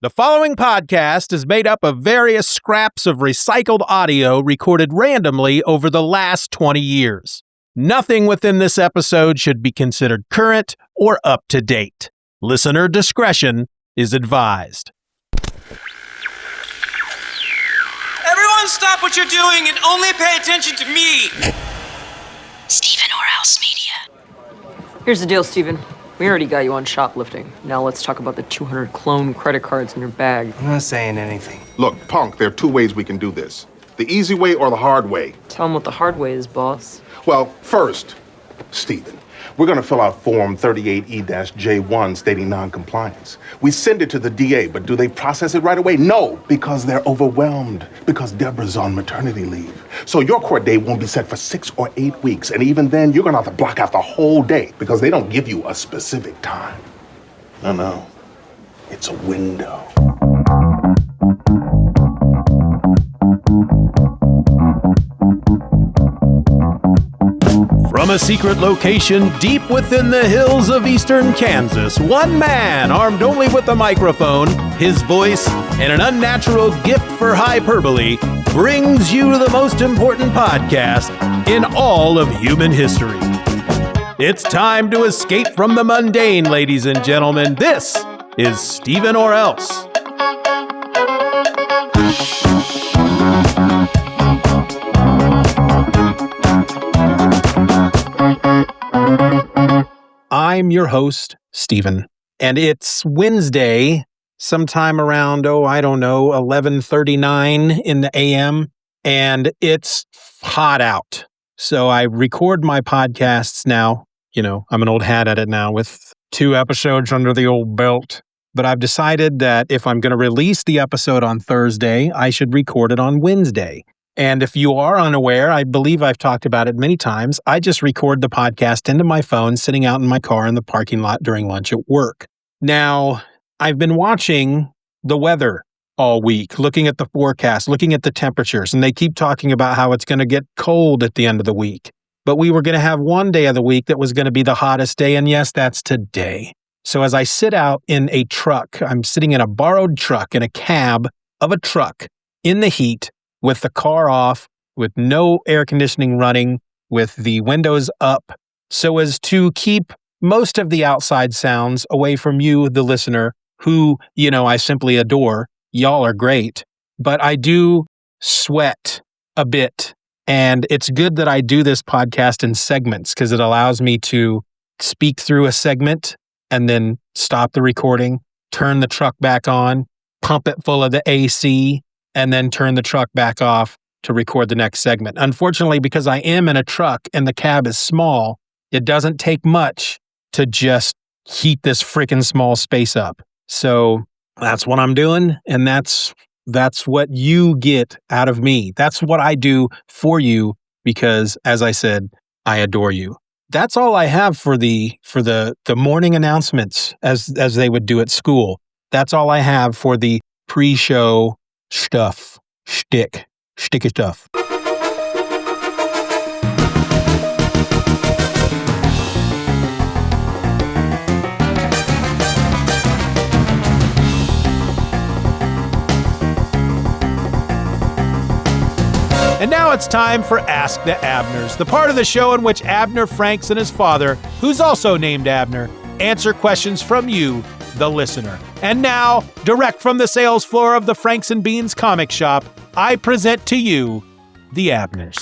The following podcast is made up of various scraps of recycled audio recorded randomly over the last 20 years. Nothing within this episode should be considered current or up to date. Listener discretion is advised. Everyone stop what you're doing and only pay attention to me! Steeven Orr Else Media. Here's the deal, Steven. We already got you on shoplifting. Now let's talk about the 200 clone credit cards in your bag. I'm not saying anything. Look, punk, there are two ways we can do this. The easy way or the hard way. Tell them what the hard way is, boss. Well, first, Steven, we're going to fill out Form 38E-J1 stating non-compliance. We send it to the DA, but do they process it right away? No, because they're overwhelmed, because Deborah's on maternity leave. So your court date won't be set for 6 or 8 weeks, and even then, you're going to have to block out the whole day because they don't give you a specific time. No, it's a window. From a secret location deep within the hills of eastern Kansas, one man, armed only with a microphone, his voice, and an unnatural gift for hyperbole, brings you the most important podcast in all of human history. It's time to escape from the mundane, ladies and gentlemen. This is Steeven Orr Else. I'm your host, Steven, and it's Wednesday, sometime around, 11:39 in the a.m., and it's hot out. So I record my podcasts now. You know, I'm an old hat at it now with 2 episodes under the old belt. But I've decided that if I'm going to release the episode on Thursday, I should record it on Wednesday. And if you are unaware, I believe I've talked about it many times, I just record the podcast into my phone sitting out in my car in the parking lot during lunch at work. Now, I've been watching the weather all week, looking at the forecast, looking at the temperatures, and they keep talking about how it's going to get cold at the end of the week. But we were going to have one day of the week that was going to be the hottest day, and yes, that's today. So as I sit out in a truck, I'm sitting in a borrowed truck, in a cab of a truck, in the heat, with the car off, with no air conditioning running, with the windows up, so as to keep most of the outside sounds away from you, the listener, who, I simply adore. Y'all are great. But I do sweat a bit, and it's good that I do this podcast in segments because it allows me to speak through a segment and then stop the recording, turn the truck back on, pump it full of the AC, and then turn the truck back off to record the next segment. Unfortunately, because I am in a truck and the cab is small, it doesn't take much to just heat this freaking small space up. So that's what I'm doing, and that's what you get out of me. That's what I do for you because, as I said, I adore you. That's all I have for the morning announcements as they would do at school. That's all I have for the pre-show stuff. Sticky stuff. And now it's time for Ask the Abners, the part of the show in which Abner Franks and his father, who's also named Abner, answer questions from you, the listener. And now, direct from the sales floor of the Franks and Beans comic shop, I present to you, the Abners.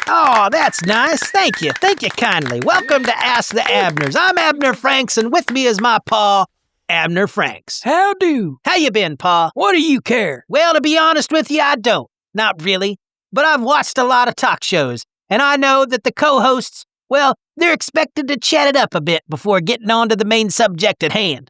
Oh, that's nice. Thank you. Thank you kindly. Welcome to Ask the Abners. I'm Abner Franks, and with me is my pa, Abner Franks. How do? How you been, pa? What do you care? Well, to be honest with you, I don't. Not really. But I've watched a lot of talk shows, and I know that the co-hosts, well, they're expected to chat it up a bit before getting on to the main subject at hand.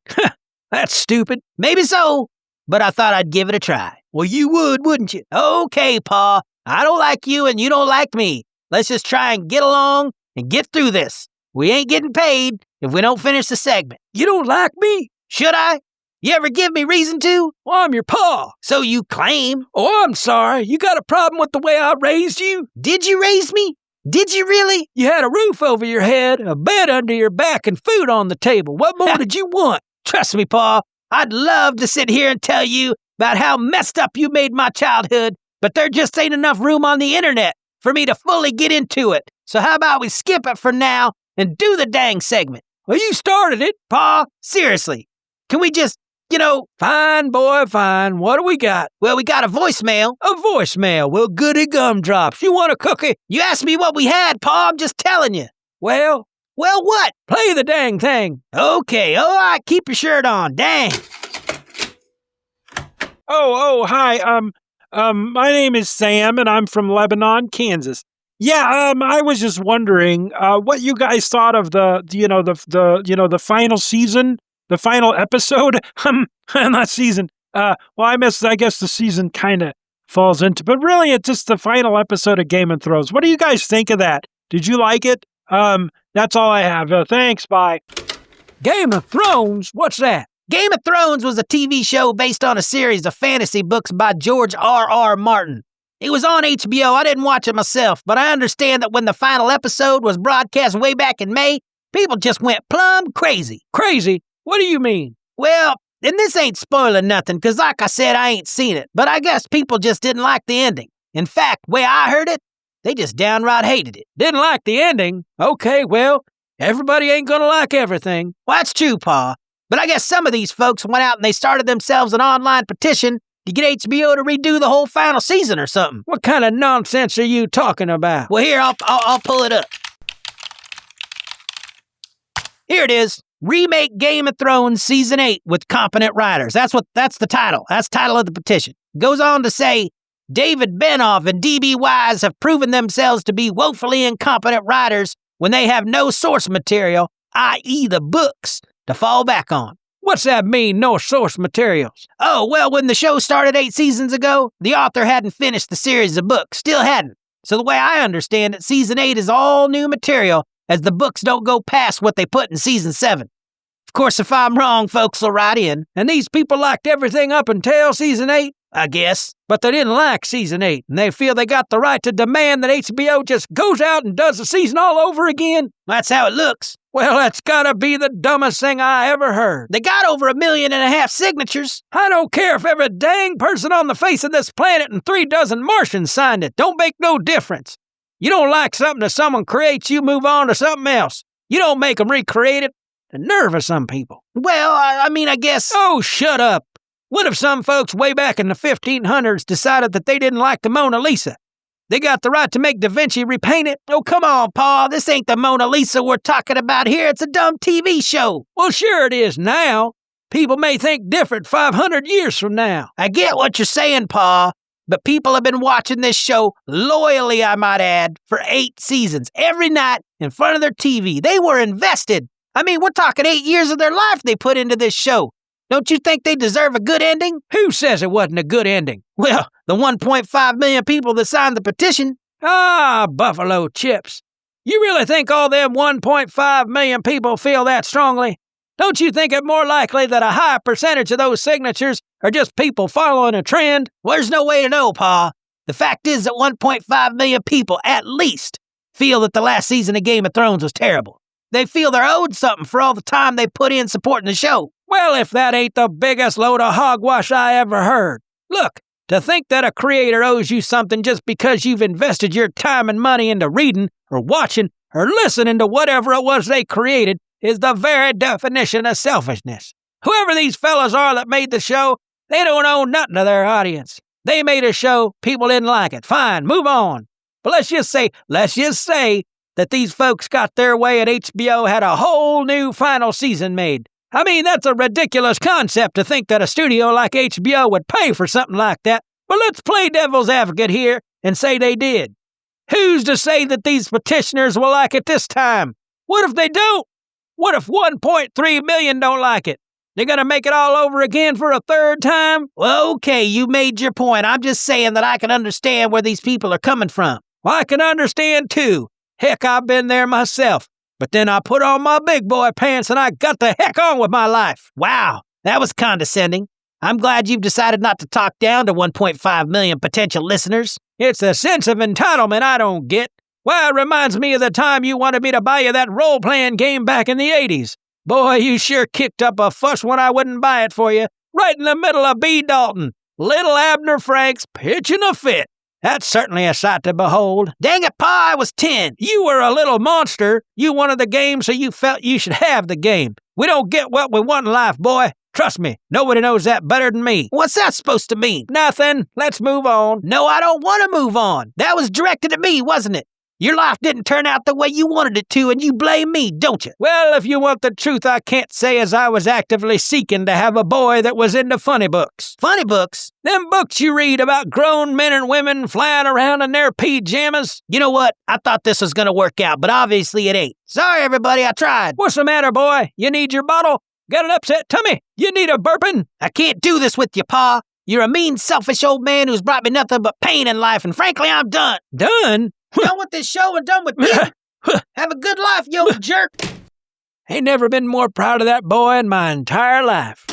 That's stupid. Maybe so, but I thought I'd give it a try. Well, you would, wouldn't you? Okay, pa. I don't like you and you don't like me. Let's just try and get along and get through this. We ain't getting paid if we don't finish the segment. You don't like me? Should I? You ever give me reason to? Well, I'm your pa. So you claim. Oh, I'm sorry. You got a problem with the way I raised you? Did you raise me? Did you really? You had a roof over your head, a bed under your back, and food on the table. What more did you want? Trust me, Pa, I'd love to sit here and tell you about how messed up you made my childhood, but there just ain't enough room on the internet for me to fully get into it. So how about we skip it for now and do the dang segment? Well, you started it. Pa, seriously, can we just, Fine, boy, fine. What do we got? Well, we got a voicemail. A voicemail. Well, goody gumdrops. You want a cookie? You asked me what we had, Pa, I'm just telling you. Well, what? play the dang thing. Okay, all right, keep your shirt on, dang. Hi. My name is Sam, and I'm from Lebanon, Kansas. Yeah, I was just wondering what you guys thought of the final season, the final episode. Not season. I guess the season kind of falls into, but really, it's just the final episode of Game of Thrones. What do you guys think of that? Did you like it? That's all I have. Thanks. Bye. Game of Thrones? What's that? Game of Thrones was a TV show based on a series of fantasy books by George R.R. Martin. It was on HBO. I didn't watch it myself, but I understand that when the final episode was broadcast way back in May, people just went plumb crazy. Crazy? What do you mean? Well, and this ain't spoiling nothing, because like I said, I ain't seen it, but I guess people just didn't like the ending. In fact, way I heard it, they just downright hated it. Didn't like the ending? Okay, well, everybody ain't gonna like everything. Well, that's true, Pa. But I guess some of these folks went out and they started themselves an online petition to get HBO to redo the whole final season or something. What kind of nonsense are you talking about? Well, here, I'll pull it up. Here it is. Remake Game of Thrones Season 8 with competent writers. That's the title. That's the title of the petition. Goes on to say, David Benioff and D.B. Wise have proven themselves to be woefully incompetent writers when they have no source material, i.e. the books, to fall back on. What's that mean, no source materials? Oh, well, when the show started 8 seasons ago, the author hadn't finished the series of books. Still hadn't. So the way I understand it, Season 8 is all new material, as the books don't go past what they put in Season 7. Of course, if I'm wrong, folks will write in. And these people liked everything up until Season 8? I guess. But they didn't like Season 8, and they feel they got the right to demand that HBO just goes out and does the season all over again? That's how it looks. Well, that's gotta be the dumbest thing I ever heard. They got over 1.5 million signatures. I don't care if every dang person on the face of this planet and 3 dozen Martians signed it. Don't make no difference. You don't like something that someone creates, you move on to something else. You don't make them recreate it. The nerve of some people. Well, I guess... Oh, shut up. What if some folks way back in the 1500s decided that they didn't like the Mona Lisa? They got the right to make Da Vinci repaint it? Oh, come on, Paul. This ain't the Mona Lisa we're talking about here. It's a dumb TV show. Well, sure it is now. People may think different 500 years from now. I get what you're saying, Pa, but people have been watching this show loyally, I might add, for 8 seasons, every night in front of their TV. They were invested. I mean, we're talking 8 years of their life they put into this show. Don't you think they deserve a good ending? Who says it wasn't a good ending? Well, the 1.5 million people that signed the petition. Ah, buffalo chips. You really think all them 1.5 million people feel that strongly? Don't you think it more likely that a high percentage of those signatures are just people following a trend? Well, there's no way to know, Pa. The fact is that 1.5 million people, at least, feel that the last season of Game of Thrones was terrible. They feel they're owed something for all the time they put in supporting the show. Well, if that ain't the biggest load of hogwash I ever heard. Look, to think that a creator owes you something just because you've invested your time and money into reading or watching or listening to whatever it was they created is the very definition of selfishness. Whoever these fellas are that made the show, they don't owe nothing to their audience. They made a show, people didn't like it. Fine, move on. But let's just say that these folks got their way and HBO had a whole new final season made. I mean, that's a ridiculous concept to think that a studio like HBO would pay for something like that. But let's play devil's advocate here and say they did. Who's to say that these petitioners will like it this time? What if they don't? What if 1.3 million don't like it? They're gonna make it all over again for a third time? Well, okay, you made your point. I'm just saying that I can understand where these people are coming from. Well, I can understand too. Heck, I've been there myself. But then I put on my big boy pants and I got the heck on with my life. Wow, that was condescending. I'm glad you've decided not to talk down to 1.5 million potential listeners. It's a sense of entitlement I don't get. Why, it reminds me of the time you wanted me to buy you that role-playing game back in the 80s. Boy, you sure kicked up a fuss when I wouldn't buy it for you. Right in the middle of B. Dalton. Little Abner Franks pitching a fit. That's certainly a sight to behold. Dang it, Pa, I was 10. You were a little monster. You wanted the game, so you felt you should have the game. We don't get what we want in life, boy. Trust me, nobody knows that better than me. What's that supposed to mean? Nothing. Let's move on. No, I don't want to move on. That was directed at me, wasn't it? Your life didn't turn out the way you wanted it to, and you blame me, don't you? Well, if you want the truth, I can't say as I was actively seeking to have a boy that was into funny books. Funny books? Them books you read about grown men and women flying around in their pajamas. You know what? I thought this was going to work out, but obviously it ain't. Sorry, everybody, I tried. What's the matter, boy? You need your bottle? Got an upset tummy? You need a burping? I can't do this with you, Pa. You're a mean, selfish old man who's brought me nothing but pain in life, and frankly, I'm done. Done? Done with this show and done with you. Have a good life, you old jerk. Ain't never been more proud of that boy in my entire life.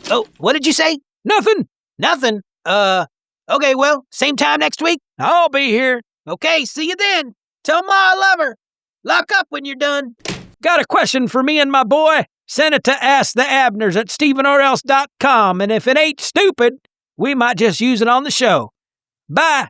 Oh, what did you say? Nothing. Nothing? Okay, well, same time next week? I'll be here. Okay, see you then. Tell Ma I love her. Lock up when you're done. Got a question for me and my boy? Send it to AskTheAbners at SteevenOrElse.com, and if it ain't stupid, we might just use it on the show. Bye.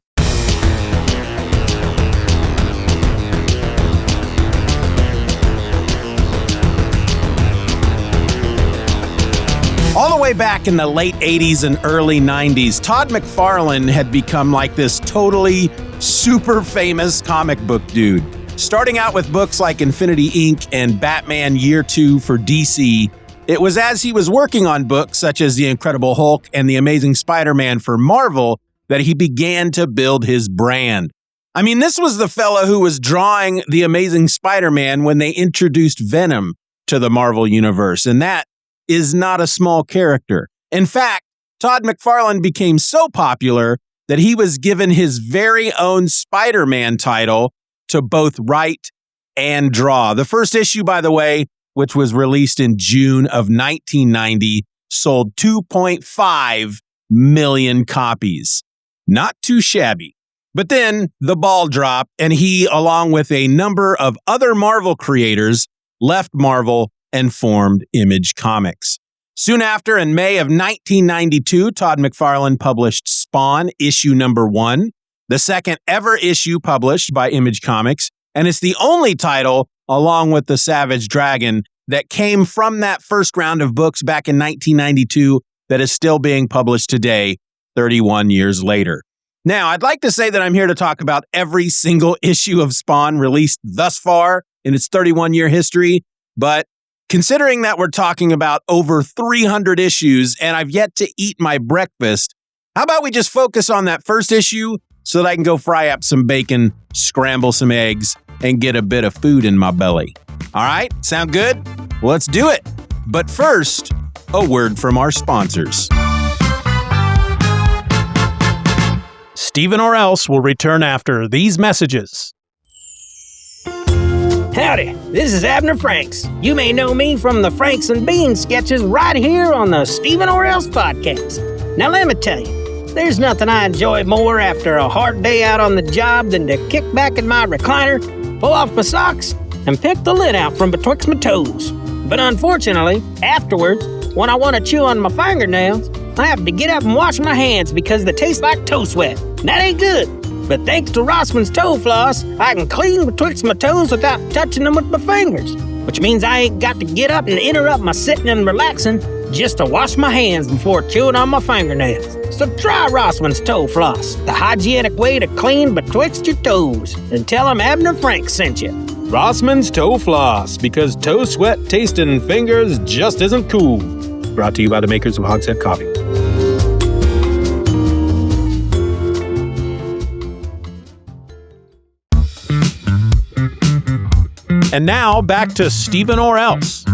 All the way back in the late 80s and early 90s, Todd McFarlane had become like this totally super famous comic book dude. Starting out with books like Infinity Inc. and Batman Year 2 for DC, it was as he was working on books such as The Incredible Hulk and The Amazing Spider-Man for Marvel that he began to build his brand. I mean, this was the fella who was drawing The Amazing Spider-Man when they introduced Venom to the Marvel Universe, and that is not a small character. In fact, Todd McFarlane became so popular that he was given his very own Spider-Man title to both write and draw. The first issue, by the way, which was released in June of 1990, sold 2.5 million copies. Not too shabby. But then the ball dropped, and he, along with a number of other Marvel creators, left Marvel and formed Image Comics. Soon after, in May of 1992, Todd McFarlane published Spawn, issue number 1, the second ever issue published by Image Comics, and it's the only title, along with The Savage Dragon, that came from that first round of books back in 1992 that is still being published today, 31 years later. Now, I'd like to say that I'm here to talk about every single issue of Spawn released thus far in its 31-year history, but considering that we're talking about over 300 issues and I've yet to eat my breakfast, how about we just focus on that first issue so that I can go fry up some bacon, scramble some eggs, and get a bit of food in my belly? All right, sound good? Well, let's do it. But first, a word from our sponsors. Steeven Orr Else will return after these messages. Howdy, this is Abner Franks. You may know me from the Franks and Beans sketches right here on the Steeven Orr Else podcast. Now let me tell you, there's nothing I enjoy more after a hard day out on the job than to kick back in my recliner, pull off my socks, and pick the lint out from betwixt my toes. But unfortunately, afterwards, when I want to chew on my fingernails, I have to get up and wash my hands because they taste like toe sweat. That ain't good. But thanks to Rossman's toe floss, I can clean betwixt my toes without touching them with my fingers. Which means I ain't got to get up and interrupt my sitting and relaxing just to wash my hands before chewing on my fingernails. So try Rossman's toe floss, the hygienic way to clean betwixt your toes. And tell them Abner Franks sent you. Rossman's Toe Floss, because toe sweat tasting fingers just isn't cool. Brought to you by the makers of Hogshead Coffee. And now, back to Steeven Orr Else.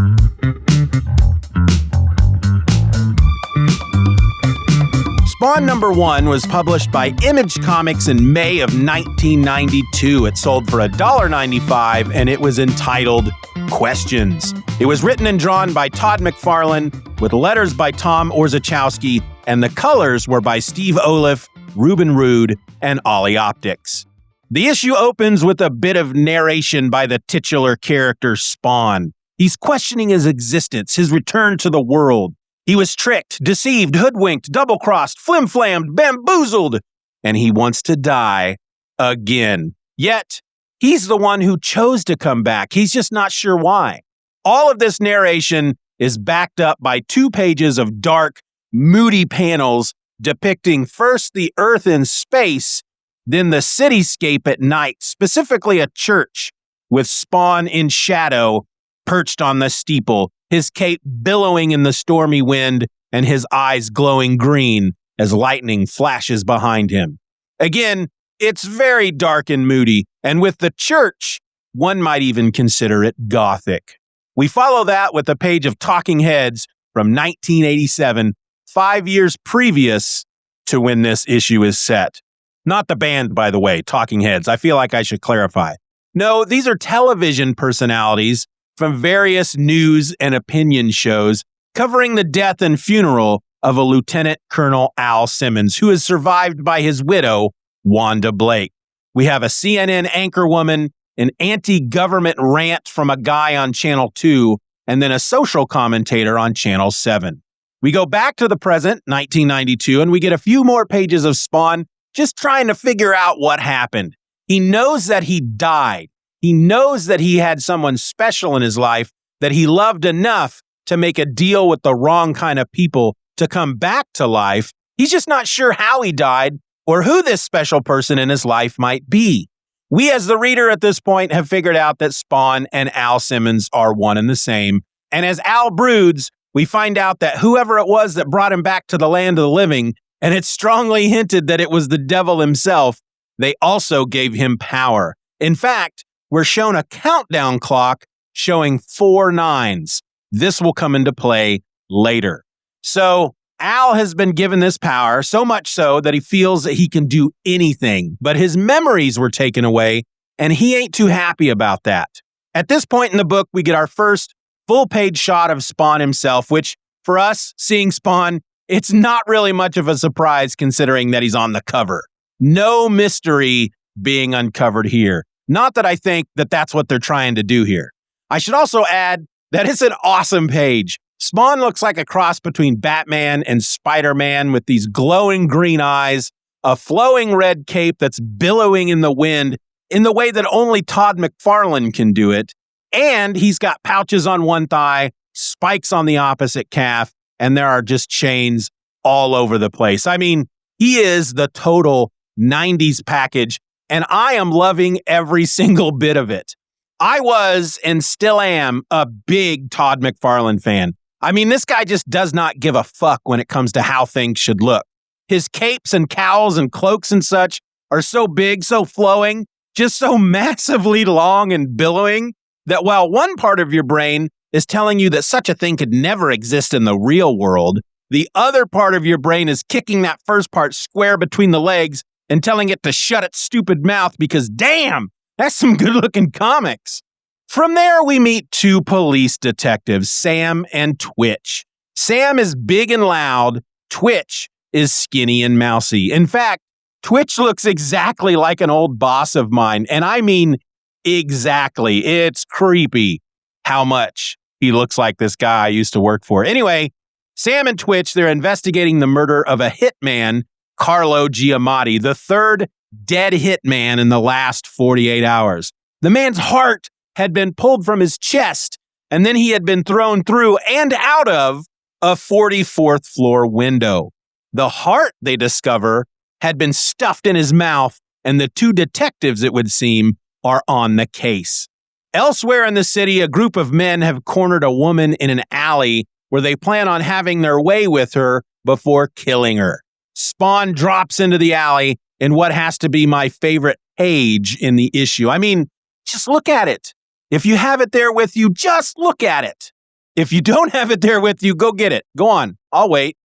Spawn number 1 was published by Image Comics in May of 1992. It sold for $1.95, and it was entitled Questions. It was written and drawn by Todd McFarlane, with letters by Tom Orzechowski, and the colors were by Steve Oliff, Ruben Rude, and Ollie Optics. The issue opens with a bit of narration by the titular character Spawn. He's questioning his existence, his return to the world. He was tricked, deceived, hoodwinked, double-crossed, flim-flammed, bamboozled, and he wants to die again. Yet, he's the one who chose to come back. He's just not sure why. All of this narration is backed up by 2 pages of dark, moody panels depicting first the Earth in space, then the cityscape at night, specifically a church with Spawn in shadow perched on the steeple, his cape billowing in the stormy wind and his eyes glowing green as lightning flashes behind him. Again, it's very dark and moody, and with the church, one might even consider it gothic. We follow that with a page of Talking Heads from 1987, 5 years previous to when this issue is set. Not the band, by the way, Talking Heads. I feel like I should clarify. No, these are television personalities from various news and opinion shows covering the death and funeral of a Lieutenant Colonel Al Simmons, who is survived by his widow, Wanda Blake. We have a CNN anchorwoman, an anti-government rant from a guy on Channel 2, and then a social commentator on Channel 7. We go back to the present, 1992, and we get a few more pages of Spawn just trying to figure out what happened. He knows that he died. He knows that he had someone special in his life that he loved enough to make a deal with the wrong kind of people to come back to life. He's just not sure how he died or who this special person in his life might be. We, as the reader at this point, have figured out that Spawn and Al Simmons are one and the same. And as Al broods, we find out that whoever it was that brought him back to the land of the living, and it's strongly hinted that it was the devil himself, they also gave him power. In fact, we're shown a countdown clock showing 4 9s. This will come into play later. So Al has been given this power, so much so that he feels that he can do anything, but his memories were taken away, and he ain't too happy about that. At this point in the book, we get our first full-page shot of Spawn himself, which, for us, seeing Spawn, it's not really much of a surprise considering that he's on the cover. No mystery being uncovered here. Not that I think that that's what they're trying to do here. I should also add that it's an awesome page. Spawn looks like a cross between Batman and Spider-Man with these glowing green eyes, a flowing red cape that's billowing in the wind in the way that only Todd McFarlane can do it. And he's got pouches on one thigh, spikes on the opposite calf, and there are just chains all over the place. I mean, he is the total 90s package, and I am loving every single bit of it. I was and still am a big Todd McFarlane fan. I mean, this guy just does not give a fuck when it comes to how things should look. His capes and cowls and cloaks and such are so big, so flowing, just so massively long and billowing that while one part of your brain is telling you that such a thing could never exist in the real world, the other part of your brain is kicking that first part square between the legs and telling it to shut its stupid mouth because, damn, that's some good-looking comics. From there, we meet 2 police detectives, Sam and Twitch. Sam is big and loud. Twitch is skinny and mousy. In fact, Twitch looks exactly like an old boss of mine, and I mean exactly. It's creepy how much he looks like this guy I used to work for. Anyway, Sam and Twitch, they're investigating the murder of a hitman, Carlo Giamatti, the 3rd dead hitman in the last 48 hours. The man's heart had been pulled from his chest, and then he had been thrown through and out of a 44th floor window. The heart, they discover, had been stuffed in his mouth, and the 2 detectives, it would seem, are on the case. Elsewhere in the city, a group of men have cornered a woman in an alley where they plan on having their way with her before killing her. Spawn drops into the alley in what has to be my favorite page in the issue. I mean, just look at it. If you have it there with you, just look at it. If you don't have it there with you, go get it. Go on. I'll wait.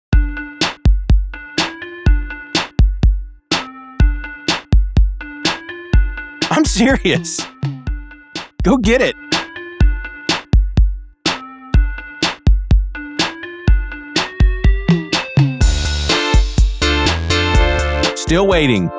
I'm serious. Go get it. Still waiting.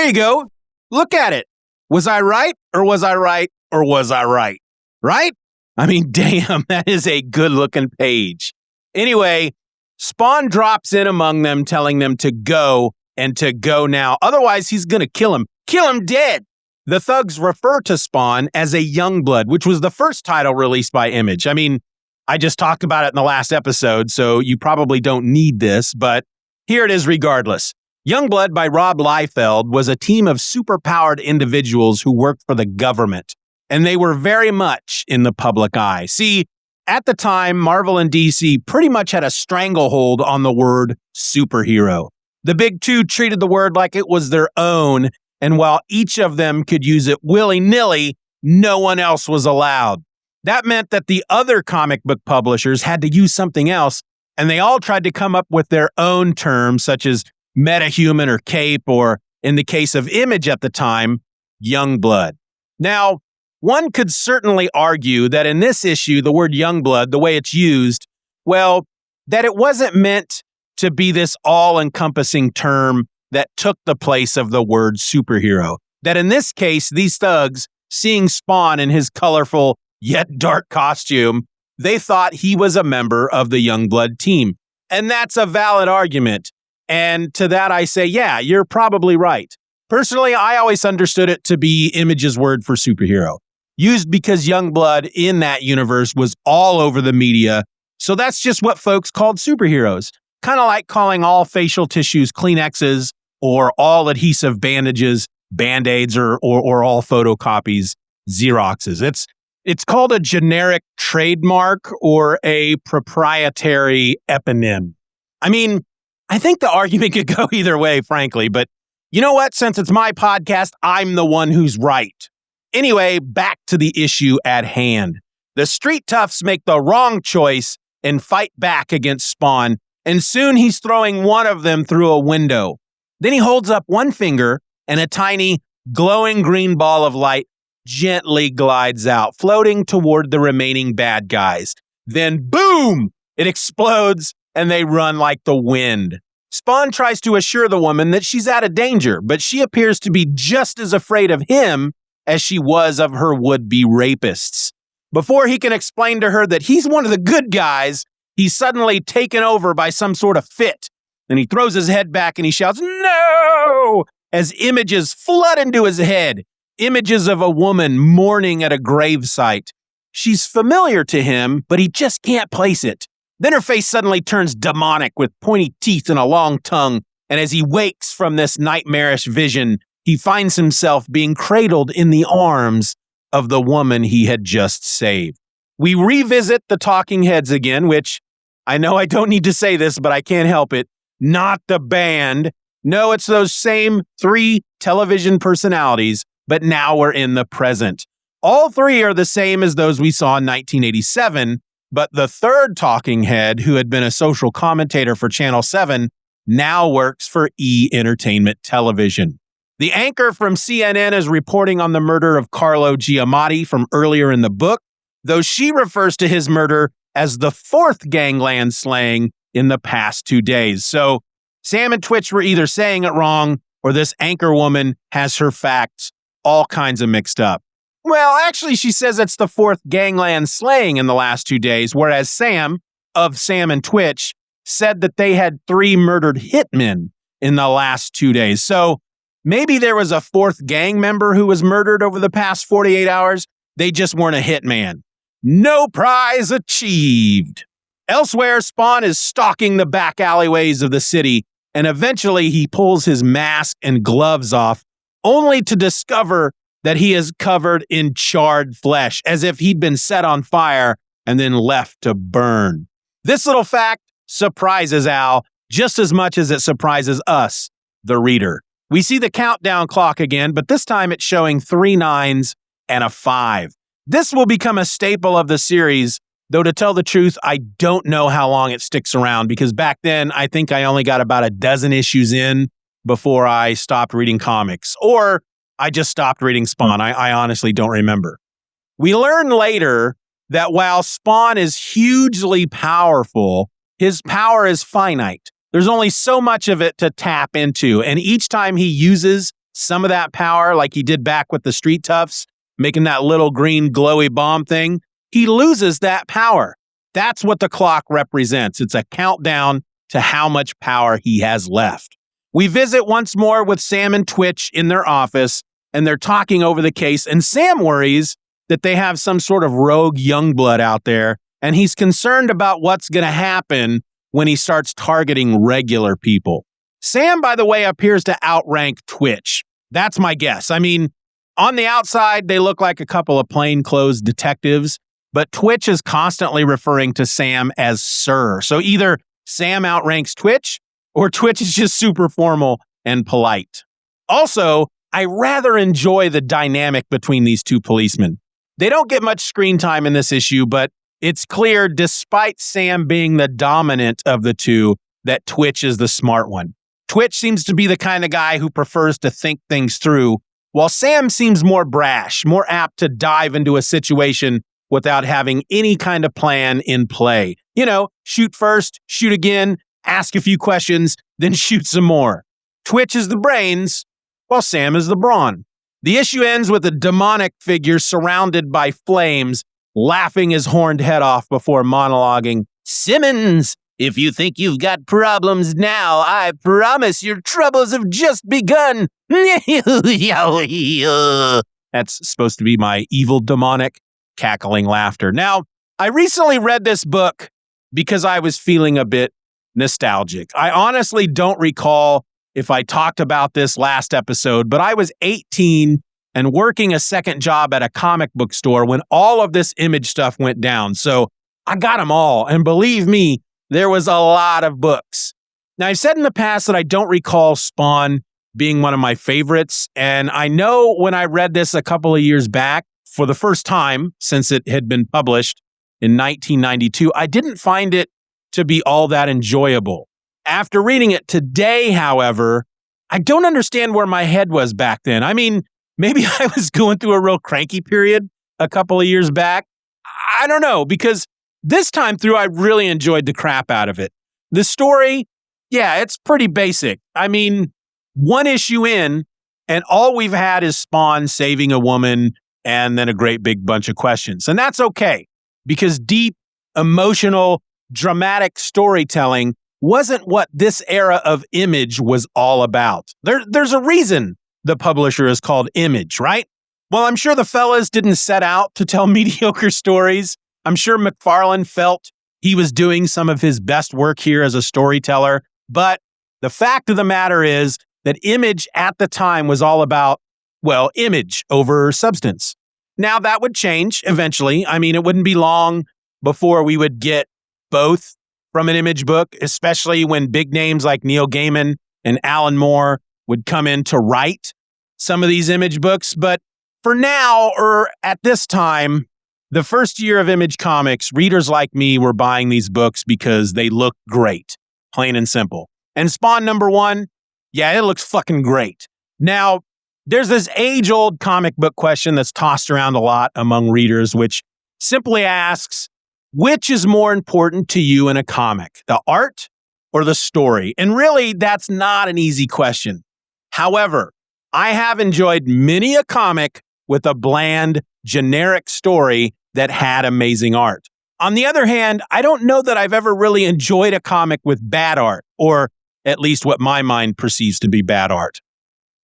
There you go. Look at it. Was I right or was I right or was I right? Right? I mean, damn, that is a good-looking page. Anyway, Spawn drops in among them, telling them to go and to go now. Otherwise, he's going to kill him. Kill him dead. The thugs refer to Spawn as a Youngblood, which was the first title released by Image. I mean, I just talked about it in the last episode, so you probably don't need this, but here it is regardless. Youngblood by Rob Liefeld was a team of superpowered individuals who worked for the government, and they were very much in the public eye. See, at the time, Marvel and DC pretty much had a stranglehold on the word superhero. The big two treated the word like it was their own, and while each of them could use it willy-nilly, no one else was allowed. That meant that the other comic book publishers had to use something else, and they all tried to come up with their own terms, such as metahuman or cape, or in the case of Image at the time, Youngblood. Now, one could certainly argue that in this issue, the word Youngblood, the way it's used, well, that it wasn't meant to be this all-encompassing term that took the place of the word superhero. That in this case, these thugs, seeing Spawn in his colorful yet dark costume, they thought he was a member of the Youngblood team. And that's a valid argument. And to that I say, yeah, you're probably right. Personally, I always understood it to be Image's word for superhero, used because Youngblood in that universe was all over the media. So that's just what folks called superheroes. Kind of like calling all facial tissues Kleenexes or all adhesive bandages Band-Aids or all photocopies Xeroxes. It's called a generic trademark or a proprietary eponym. I mean, I think the argument could go either way, frankly, but you know what? Since it's my podcast, I'm the one who's right. Anyway, back to the issue at hand. The street toughs make the wrong choice and fight back against Spawn, and soon he's throwing one of them through a window. Then he holds up one finger, and a tiny, glowing green ball of light gently glides out, floating toward the remaining bad guys. Then, boom! It explodes, and they run like the wind. Spawn tries to assure the woman that she's out of danger, but she appears to be just as afraid of him as she was of her would-be rapists. Before he can explain to her that he's one of the good guys, he's suddenly taken over by some sort of fit. Then he throws his head back and he shouts, "No!" as images flood into his head. Images of a woman mourning at a gravesite. She's familiar to him, but he just can't place it. Then her face suddenly turns demonic with pointy teeth and a long tongue, and as he wakes from this nightmarish vision, he finds himself being cradled in the arms of the woman he had just saved. We revisit the Talking Heads again, which I know I don't need to say this, but I can't help it. Not the band. No, it's those same 3 television personalities, but now we're in the present. All 3 are the same as those we saw in 1987, but the third talking head, who had been a social commentator for Channel 7, now works for E! Entertainment Television. The anchor from CNN is reporting on the murder of Carlo Giamatti from earlier in the book, though she refers to his murder as the 4th gangland slaying in the past 2 days. So Sam and Twitch were either saying it wrong or this anchor woman has her facts all kinds of mixed up. Well, actually, she says it's the 4th gangland slaying in the last 2 days, whereas Sam, of Sam and Twitch, said that they had 3 murdered hitmen in the last 2 days. So maybe there was a 4th gang member who was murdered over the past 48 hours. They just weren't a hitman. No prize achieved. Elsewhere, Spawn is stalking the back alleyways of the city, and eventually he pulls his mask and gloves off, only to discover that he is covered in charred flesh, as if he'd been set on fire and then left to burn. This little fact surprises Al just as much as it surprises us, the reader. We see the countdown clock again, but this time it's showing 3 9s and a 5. This will become a staple of the series, though to tell the truth, I don't know how long it sticks around, because back then I think I only got about a dozen issues in before I stopped reading comics, or I just stopped reading Spawn. I honestly don't remember. We learn later that while Spawn is hugely powerful, his power is finite. There's only so much of it to tap into, and each time he uses some of that power like he did back with the Street Toughs, making that little green glowy bomb thing, he loses that power. That's what the clock represents. It's a countdown to how much power he has left. We visit once more with Sam and Twitch in their office, and they're talking over the case, and Sam worries that they have some sort of rogue youngblood out there, and he's concerned about what's going to happen when he starts targeting regular people. Sam, by the way, appears to outrank Twitch. That's my guess. I mean, on the outside, they look like a couple of plainclothes detectives, but Twitch is constantly referring to Sam as Sir. So either Sam outranks Twitch, or Twitch is just super formal and polite. Also, I rather enjoy the dynamic between these two policemen. They don't get much screen time in this issue, but it's clear, despite Sam being the dominant of the two, that Twitch is the smart one. Twitch seems to be the kind of guy who prefers to think things through, while Sam seems more brash, more apt to dive into a situation without having any kind of plan in play. You know, shoot first, shoot again, ask a few questions, then shoot some more. Twitch is the brains, while Sam is the brawn. The issue ends with a demonic figure surrounded by flames, laughing his horned head off before monologuing, "Simmons, if you think you've got problems now, I promise your troubles have just begun." That's supposed to be my evil demonic cackling laughter. Now, I recently read this book because I was feeling a bit nostalgic. I honestly don't recall if I talked about this last episode, but I was 18 and working a second job at a comic book store when all of this Image stuff went down. So I got them all. And believe me, there was a lot of books. Now, I've said in the past that I don't recall Spawn being one of my favorites. And I know when I read this a couple of years back, for the first time since it had been published in 1992, I didn't find it to be all that enjoyable. After reading it today, however, I don't understand where my head was back then. I mean, maybe I was going through a real cranky period a couple of years back. I don't know, because this time through, I really enjoyed the crap out of it. The story, yeah, it's pretty basic. I mean, one issue in, and all we've had is Spawn saving a woman and then a great big bunch of questions. And that's okay, because deep, emotional, dramatic storytelling wasn't what this era of Image was all about. There's a reason the publisher is called Image, right? Well, I'm sure the fellas didn't set out to tell mediocre stories. I'm sure McFarlane felt he was doing some of his best work here as a storyteller. But the fact of the matter is that Image at the time was all about, well, image over substance. Now that would change eventually. I mean, it wouldn't be long before we would get both from an Image book, especially when big names like Neil Gaiman and Alan Moore would come in to write some of these Image books. But for now, or at this time, the first year of Image Comics, readers like me were buying these books because they look great, plain and simple. And Spawn #1, yeah, it looks fucking great. Now, there's this age-old comic book question that's tossed around a lot among readers, which simply asks, which is more important to you in a comic, the art or the story? And really, that's not an easy question. However, I have enjoyed many a comic with a bland, generic story that had amazing art. On the other hand, I don't know that I've ever really enjoyed a comic with bad art, or at least what my mind perceives to be bad art.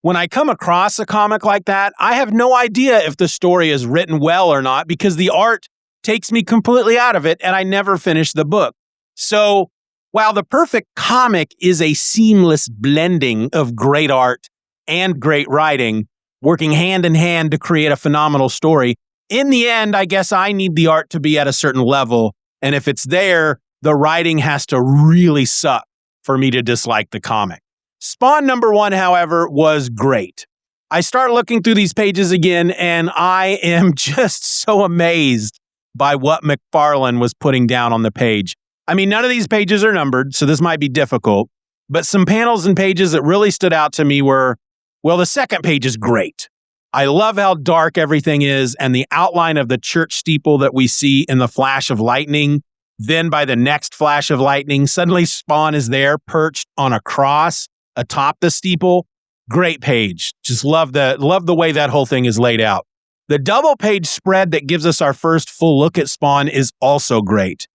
When I come across a comic like that, I have no idea if the story is written well or not, because the art takes me completely out of it and I never finish the book. So while the perfect comic is a seamless blending of great art and great writing, working hand in hand to create a phenomenal story, in the end, I guess I need the art to be at a certain level. And if it's there, the writing has to really suck for me to dislike the comic. Spawn #1, however, was great. I start looking through these pages again, and I am just so amazed by what McFarlane was putting down on the page. I mean, none of these pages are numbered, so this might be difficult, but some panels and pages that really stood out to me were, well, the second page is great. I love how dark everything is, and the outline of the church steeple that we see in the flash of lightning. Then by the next flash of lightning, suddenly Spawn is there perched on a cross atop the steeple. Great page. Just love the way that whole thing is laid out. The double page spread that gives us our first full look at Spawn is also great.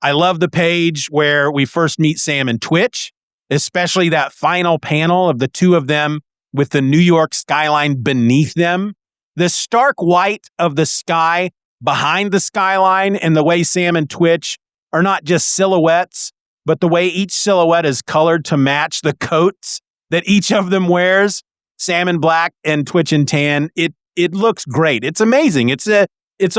I love the page where we first meet Sam and Twitch, especially that final panel of the two of them with the New York skyline beneath them. The stark white of the sky behind the skyline and the way Sam and Twitch are not just silhouettes, but the way each silhouette is colored to match the coats that each of them wears. Sam in black and Twitch in tan. It looks great. It's amazing. It's a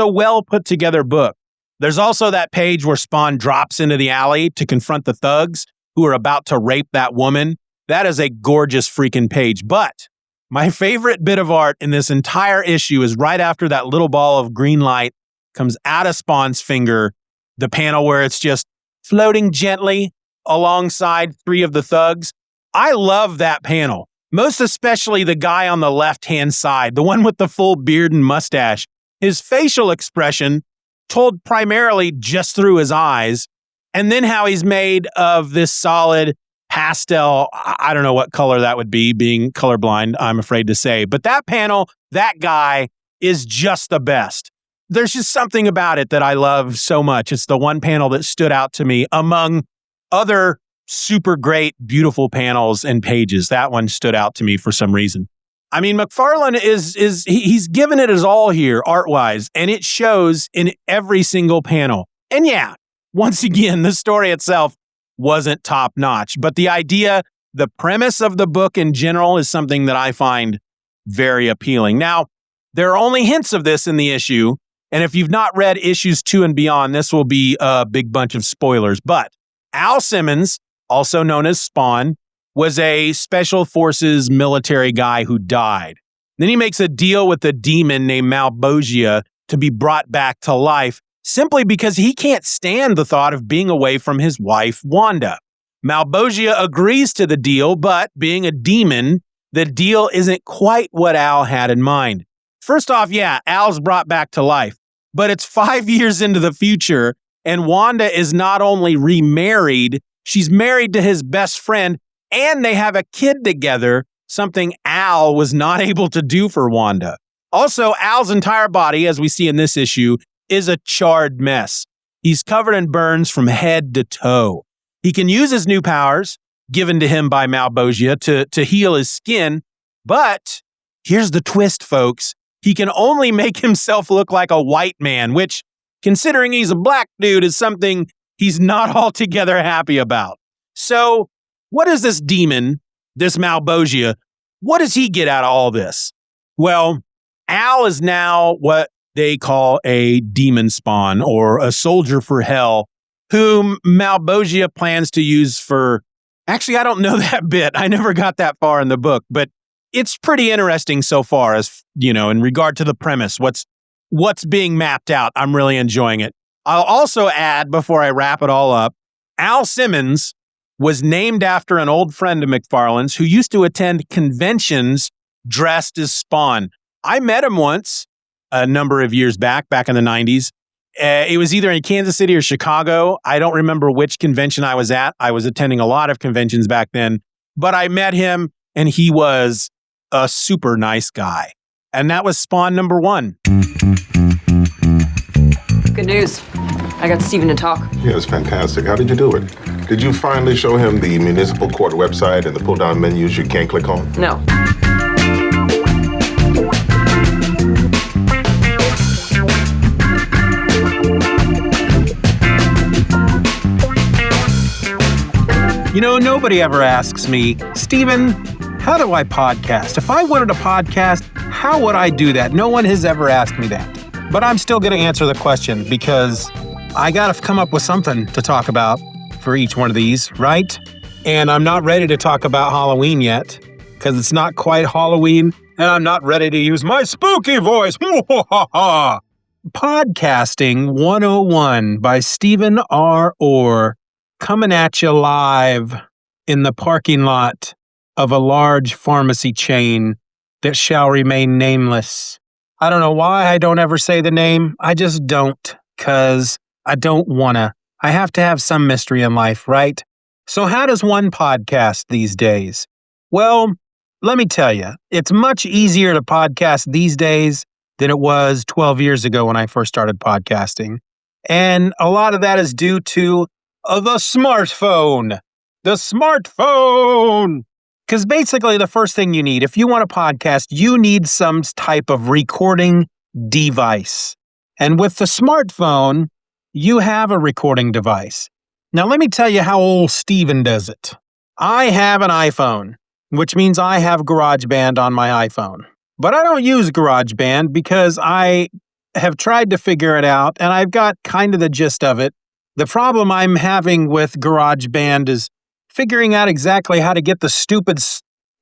well put together book. There's also that page where Spawn drops into the alley to confront the thugs who are about to rape that woman. That is a gorgeous freaking page. But my favorite bit of art in this entire issue is right after that little ball of green light comes out of Spawn's finger, the panel where it's just floating gently alongside three of the thugs. I love that panel, most especially the guy on the left-hand side, the one with the full beard and mustache. His facial expression told primarily just through his eyes, and then how he's made of this solid pastel. I don't know what color that would be, being colorblind, I'm afraid to say. But that panel, that guy is just the best. There's just something about it that I love so much. It's the one panel that stood out to me among other super great, beautiful panels and pages. That one stood out to me for some reason. I mean, McFarlane he's given it his all here art-wise, and it shows in every single panel. And yeah, once again, the story itself wasn't top-notch, but the idea, the premise of the book in general is something that I find very appealing. Now, there are only hints of this in the issue, and if you've not read issues 2 and beyond, this will be a big bunch of spoilers. But Al Simmons, also known as Spawn, was a special forces military guy who died. Then he makes a deal with a demon named Malbogia to be brought back to life simply because he can't stand the thought of being away from his wife, Wanda. Malbogia agrees to the deal, but being a demon, the deal isn't quite what Al had in mind. First off, yeah, Al's brought back to life, but it's 5 years into the future, and Wanda is not only remarried, she's married to his best friend, and they have a kid together, something Al was not able to do for Wanda. Also, Al's entire body, as we see in this issue, is a charred mess. He's covered in burns from head to toe. He can use his new powers, given to him by Malbogia, to heal his skin, but here's the twist, folks. He can only make himself look like a white man, which, considering he's a black dude, is something he's not altogether happy about. So, what is this demon, this Malbogia, what does he get out of all this? Well, Al is now what they call a demon spawn, or a soldier for hell, whom Malbogia plans to use for... Actually, I don't know that bit. I never got that far in the book, but it's pretty interesting so far as, you know, in regard to the premise, what's being mapped out. I'm really enjoying it. I'll also add, before I wrap it all up, Al Simmons was named after an old friend of McFarlane's who used to attend conventions dressed as Spawn. I met him once a number of years back in the 90s. It was either in Kansas City or Chicago. I don't remember which convention I was at. I was attending a lot of conventions back then, but I met him and he was a super nice guy. And that was Spawn number 1. Good news. I got Steven to talk. Yeah, it's fantastic. How did you do it? Did you finally show him the municipal court website and the pull-down menus you can't click on? No. You know, nobody ever asks me, Steven, how do I podcast? If I wanted a podcast, how would I do that? No one has ever asked me that. But I'm still going to answer the question because I got to come up with something to talk about for each one of these, right? And I'm not ready to talk about Halloween yet because it's not quite Halloween and I'm not ready to use my spooky voice. Podcasting 101 by Steeven R. Orr, coming at you live in the parking lot of a large pharmacy chain that shall remain nameless. I don't know why I don't ever say the name. I just don't, because I don't want to. I have to have some mystery in life, right? So how does one podcast these days? Well, let me tell you, it's much easier to podcast these days than it was 12 years ago when I first started podcasting. And a lot of that is due to the smartphone. The smartphone! Because basically the first thing you need, if you want a podcast, you need some type of recording device. And with the smartphone, you have a recording device. Now let me tell you how old Steven does it. I have an iPhone, which means I have GarageBand on my iPhone. But I don't use GarageBand because I have tried to figure it out, and I've got kind of the gist of it. The problem I'm having with GarageBand is figuring out exactly how to get the stupid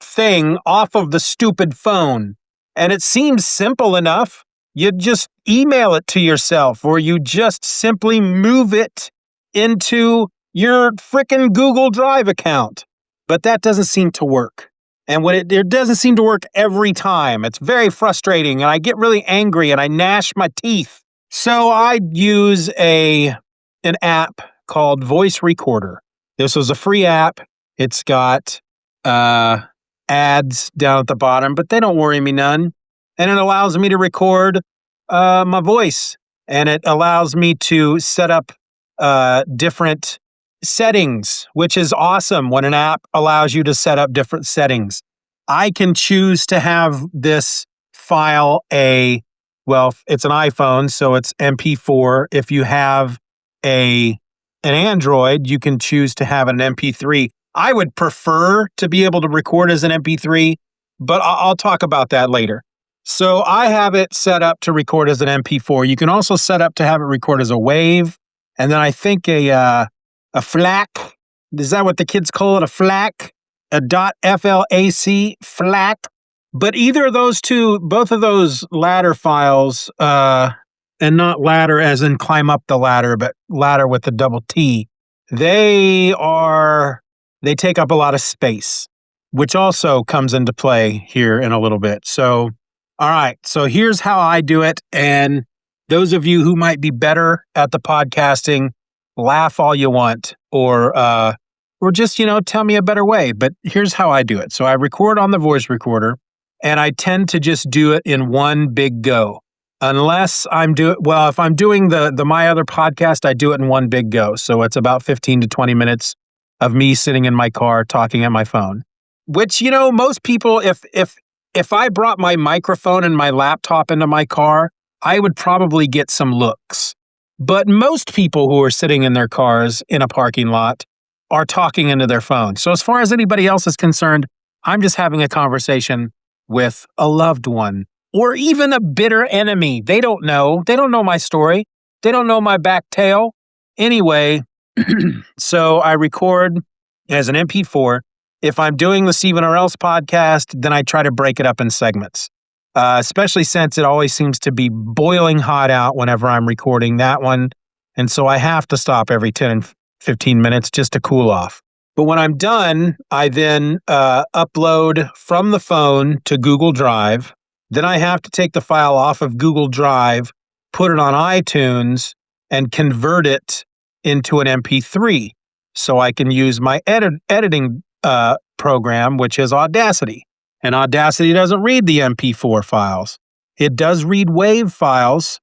thing off of the stupid phone. And it seems simple enough. You just email it to yourself, or you just simply move it into your frickin' Google Drive account. But that doesn't seem to work. And when it doesn't seem to work every time. It's very frustrating, and I get really angry, and I gnash my teeth. So I use an app called Voice Recorder. This was a free app. It's got ads down at the bottom, but they don't worry me none. And it allows me to record my voice. And it allows me to set up different settings, which is awesome when an app allows you to set up different settings. I can choose to have this file it's an iPhone, so it's MP4. If you have an Android, you can choose to have an MP3. I would prefer to be able to record as an MP3, but I'll talk about that later. So I have it set up to record as an MP4. You can also set up to have it record as a wave, and then I think a FLAC. Is that what the kids call it? A FLAC? A .FLAC, FLAC. But either of those two, both of those ladder files, and not ladder as in climb up the ladder, but ladder with the double T, they take up a lot of space, which also comes into play here in a little bit. So, all right. So here's how I do it. And those of you who might be better at the podcasting, laugh all you want, or just, tell me a better way. But here's how I do it. So I record on the voice recorder, and I tend to just do it in one big go. Unless if I'm doing the My Other podcast, I do it in one big go. So it's about 15 to 20 minutes of me sitting in my car talking at my phone. Which, most people, if I brought my microphone and my laptop into my car, I would probably get some looks. But most people who are sitting in their cars in a parking lot are talking into their phone. So as far as anybody else is concerned, I'm just having a conversation with a loved one or even a bitter enemy. They don't know. They don't know my story. They don't know my back tail. Anyway, so I record as an MP4. If I'm doing the Steeven Orr Else podcast, then I try to break it up in segments, especially since it always seems to be boiling hot out whenever I'm recording that one. And so I have to stop every 10 and 15 minutes just to cool off. But when I'm done, I then upload from the phone to Google Drive. Then I have to take the file off of Google Drive, put it on iTunes, and convert it into an MP3 so I can use my editing program, which is Audacity. And Audacity doesn't read the MP4 files. It does read WAV files,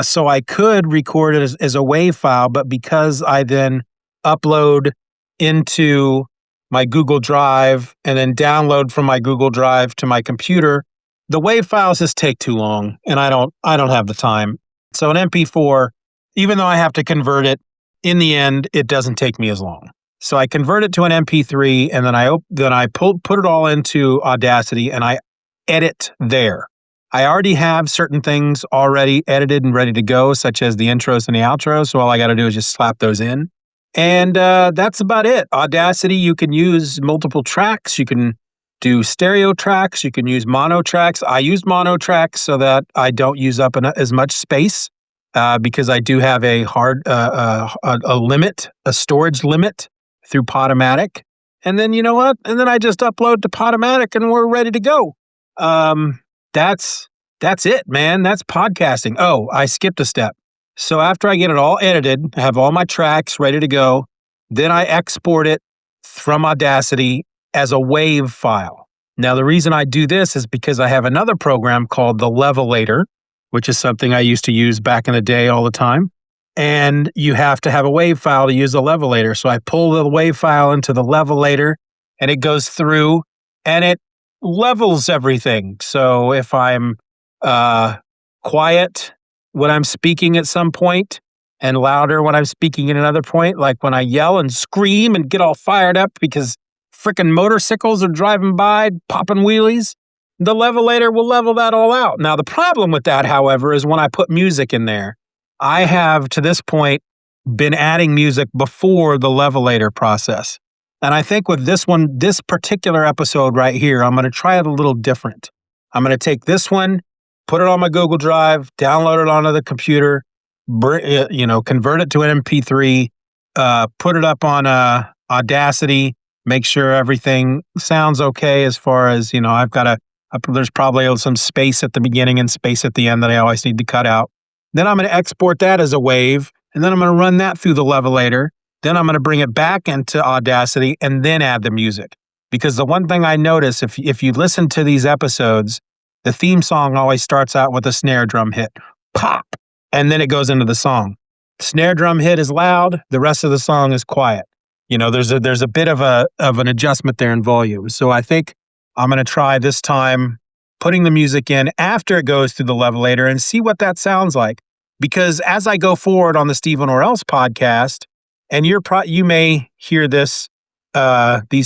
so I could record it as a WAV file, but because I then upload into my Google Drive and then download from my Google Drive to my computer, the WAV files just take too long, and I don't have the time. So an MP4, even though I have to convert it, in the end, it doesn't take me as long. So I convert it to an MP3, and then I put it all into Audacity, and I edit there. I already have certain things already edited and ready to go, such as the intros and the outros. So all I got to do is just slap those in. And that's about it. Audacity, you can use multiple tracks. You can do stereo tracks. You can use mono tracks. I use mono tracks so that I don't use up as much space because I do have a storage limit through Podomatic. And then you know what? And then I just upload to Podomatic and we're ready to go. That's it, man. That's podcasting. Oh, I skipped a step. So after I get it all edited, I have all my tracks ready to go, then I export it from Audacity as a WAV file. Now, the reason I do this is because I have another program called the Levelator, which is something I used to use back in the day all the time. And you have to have a WAV file to use the Levelator. So I pull the WAV file into the Levelator, and it goes through and it levels everything. So if I'm quiet when I'm speaking at some point and louder when I'm speaking at another point, like when I yell and scream and get all fired up because frickin' motorcycles are driving by, popping wheelies, the Levelator will level that all out. Now, the problem with that, however, is when I put music in there. I have, to this point, been adding music before the Levelator process. And I think with this one, this particular episode right here, I'm going to try it a little different. I'm going to take this one, put it on my Google Drive, download it onto the computer, convert it to an MP3, put it up on Audacity, make sure everything sounds okay as far as, I've got there's probably some space at the beginning and space at the end that I always need to cut out. Then I'm going to export that as a WAV, and then I'm going to run that through the Levelator. Then I'm going to bring it back into Audacity and then add the music. Because the one thing I notice, if you listen to these episodes, the theme song always starts out with a snare drum hit, pop, and then it goes into the song. Snare drum hit is loud, the rest of the song is quiet. There's a bit of an adjustment there in volume. So I think I'm going to try this time putting the music in after it goes through the Levelator and see what that sounds like. Because as I go forward on the Steeven Orr Else podcast, and you may hear these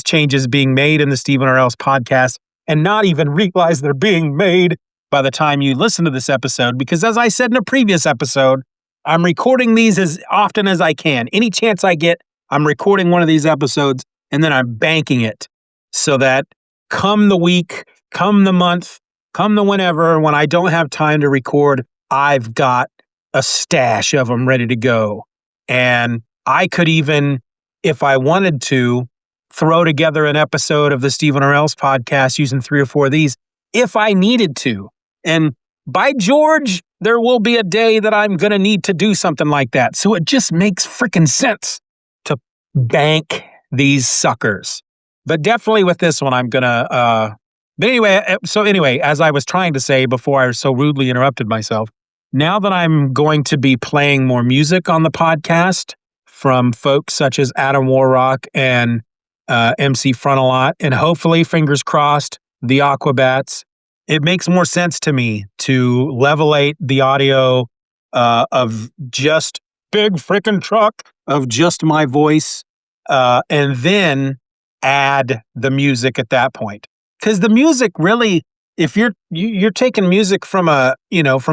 changes being made in the Steeven Orr Else podcast and not even realize they're being made by the time you listen to this episode. Because as I said in a previous episode, I'm recording these as often as I can. Any chance I get, I'm recording one of these episodes and then I'm banking it so that come the week, come the month, come the whenever, when I don't have time to record, I've got a stash of them ready to go. And I could even, if I wanted to, throw together an episode of the Steeven Orr Else podcast using 3 or 4 of these if I needed to. And by George, there will be a day that I'm going to need to do something like that. So it just makes freaking sense to bank these suckers. But definitely with this one, I'm going to... But anyway, as I was trying to say before I so rudely interrupted myself, now that I'm going to be playing more music on the podcast from folks such as Adam Warrock and MC Frontalot, and hopefully, fingers crossed, the Aquabats, it makes more sense to me to levelate the audio of just big freaking truck of just my voice, and then add the music at that point. Because the music really, if you're taking music from a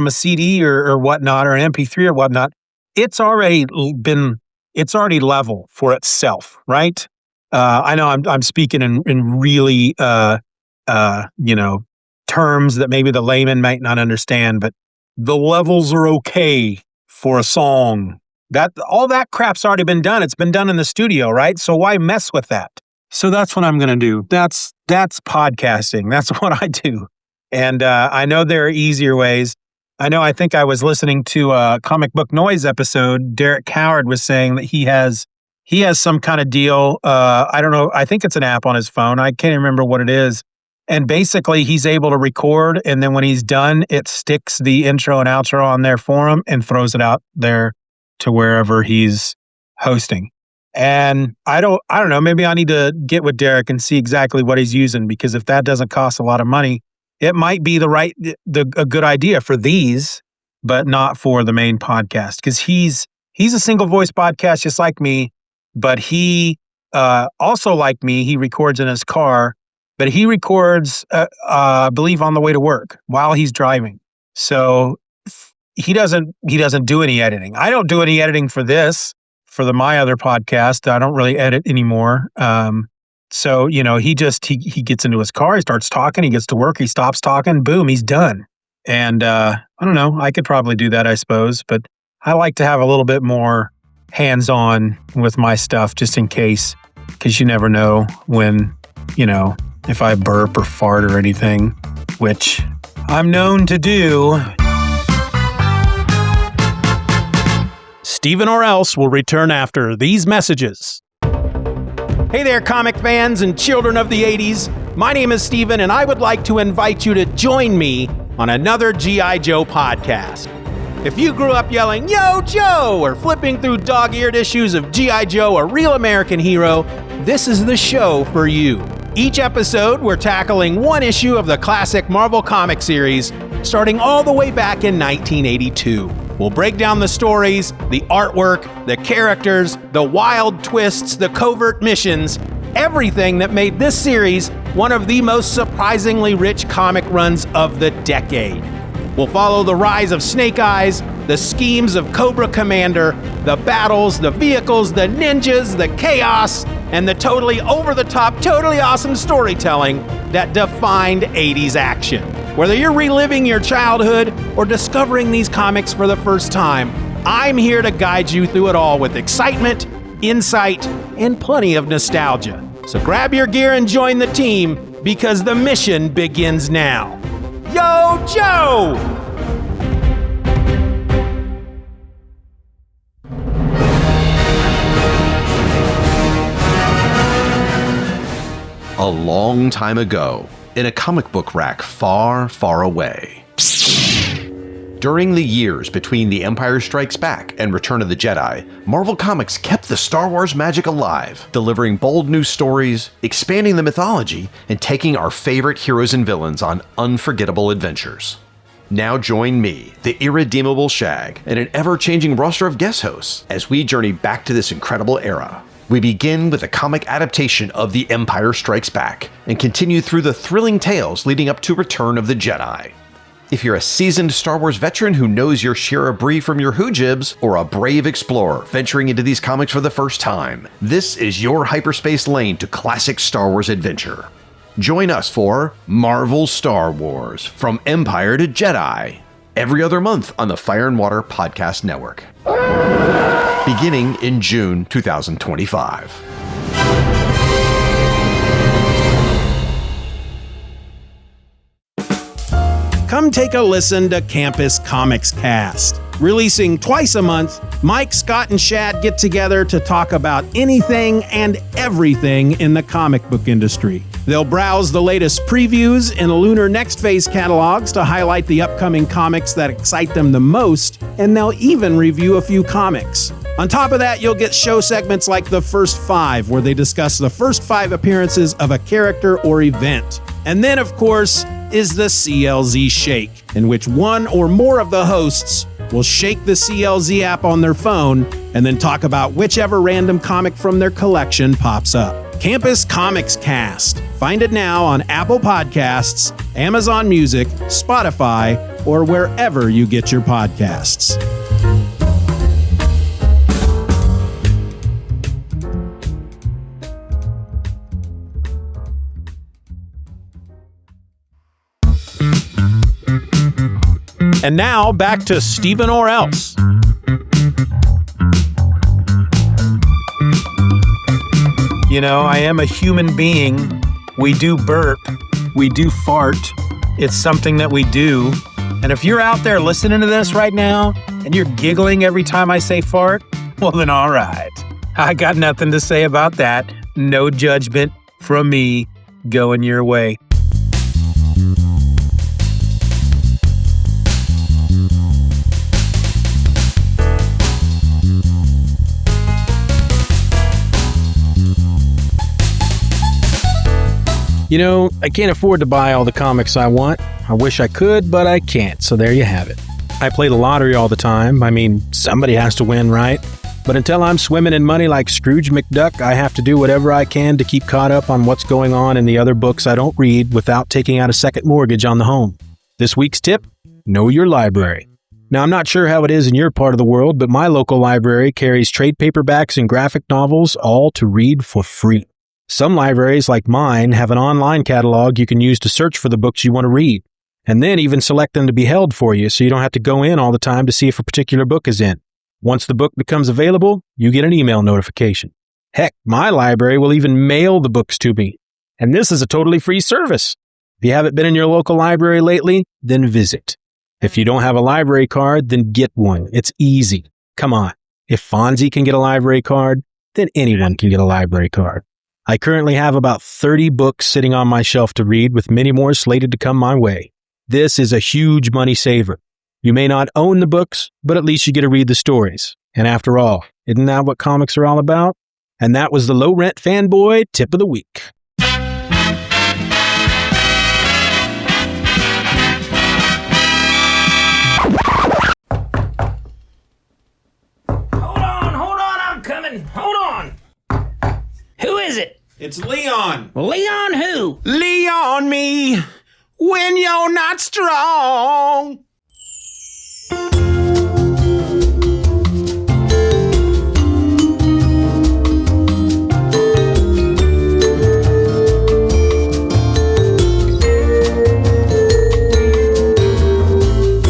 CD or whatnot, or an MP3 or whatnot, it's already level for itself, right? I know I'm speaking in really terms that maybe the layman might not understand, but the levels are okay for a song. All that crap's already been done. It's been done in the studio, right? So why mess with that? So that's what I'm going to do. That's podcasting. That's what I do. And I know there are easier ways. I think I was listening to a Comic Book Noise episode. Derek Coward was saying that he has some kind of deal. I don't know. I think it's an app on his phone. I can't remember what it is. And basically, he's able to record, and then when he's done, it sticks the intro and outro on there for him and throws it out there to wherever he's hosting. And I don't know, maybe I need to get with Derek and see exactly what he's using, because if that doesn't cost a lot of money, it might be a good idea for these, but not for the main podcast. Because he's a single voice podcast just like me, but he also, like me, he records in his car, but he records, I believe, on the way to work while he's driving. So he doesn't do any editing. I don't do any editing for this. For my other podcast, I don't really edit anymore. So, he gets into his car, he starts talking, he gets to work, he stops talking, boom, he's done. And I don't know, I could probably do that, I suppose, but I like to have a little bit more hands-on with my stuff just in case, because you never know when, if I burp or fart or anything, which I'm known to do. Steeven Orr Else will return after these messages. Hey there, comic fans and children of the 80s. My name is Steven, and I would like to invite you to join me on another G.I. Joe podcast. If you grew up yelling, "Yo, Joe!" or flipping through dog-eared issues of G.I. Joe, A Real American Hero, this is the show for you. Each episode, we're tackling one issue of the classic Marvel comic series, starting all the way back in 1982. We'll break down the stories, the artwork, the characters, the wild twists, the covert missions, everything that made this series one of the most surprisingly rich comic runs of the decade. We'll follow the rise of Snake Eyes, the schemes of Cobra Commander, the battles, the vehicles, the ninjas, the chaos, and the totally over-the-top, totally awesome storytelling that defined 80s action. Whether you're reliving your childhood or discovering these comics for the first time, I'm here to guide you through it all with excitement, insight, and plenty of nostalgia. So grab your gear and join the team, because the mission begins now. Yo, Joe! A long time ago, in a comic book rack far, far away. During the years between The Empire Strikes Back and Return of the Jedi, Marvel Comics kept the Star Wars magic alive, delivering bold new stories, expanding the mythology, and taking our favorite heroes and villains on unforgettable adventures. Now join me, the irredeemable Shag, and an ever-changing roster of guest hosts as we journey back to this incredible era. We begin with a comic adaptation of The Empire Strikes Back and continue through the thrilling tales leading up to Return of the Jedi. If you're a seasoned Star Wars veteran who knows your Shira Bree from your Hoojibs, or a brave explorer venturing into these comics for the first time, this is your hyperspace lane to classic Star Wars adventure. Join us for Marvel Star Wars, From Empire to Jedi, every other month on the Fire and Water Podcast Network. Beginning in June 2025. Come take a listen to Campus Comics Cast. Releasing twice a month, Mike, Scott, and Shad get together to talk about anything and everything in the comic book industry. They'll browse the latest previews in Lunar Next Phase catalogs to highlight the upcoming comics that excite them the most, and they'll even review a few comics. On top of that, you'll get show segments like The First Five, where they discuss the first 5 appearances of a character or event. And then, of course, is the CLZ Shake, in which one or more of the hosts will shake the CLZ app on their phone and then talk about whichever random comic from their collection pops up. Campus Comics Cast. Find it now on Apple Podcasts, Amazon Music, Spotify, or wherever you get your podcasts. And now, back to Steeven Orr Else. You know, I am a human being. We do burp. We do fart. It's something that we do. And if you're out there listening to this right now, and you're giggling every time I say fart, well then all right. I got nothing to say about that. No judgment from me going your way. You know, I can't afford to buy all the comics I want. I wish I could, but I can't, so there you have it. I play the lottery all the time. I mean, somebody has to win, right? But until I'm swimming in money like Scrooge McDuck, I have to do whatever I can to keep caught up on what's going on in the other books I don't read without taking out a second mortgage on the home. This week's tip: know your library. Now, I'm not sure how it is in your part of the world, but my local library carries trade paperbacks and graphic novels, all to read for free. Some libraries, like mine, have an online catalog you can use to search for the books you want to read, and then even select them to be held for you so you don't have to go in all the time to see if a particular book is in. Once the book becomes available, you get an email notification. Heck, my library will even mail the books to me. And this is a totally free service. If you haven't been in your local library lately, then visit. If you don't have a library card, then get one. It's easy. Come on. If Fonzie can get a library card, then anyone can get a library card. I currently have about 30 books sitting on my shelf to read, with many more slated to come my way. This is a huge money saver. You may not own the books, but at least you get to read the stories. And after all, isn't that what comics are all about? And that was the Low Rent Fanboy Tip of the Week. Hold on, I'm coming. Hold on. Who is it? It's Leon. Leon who? Leon me when you're not strong.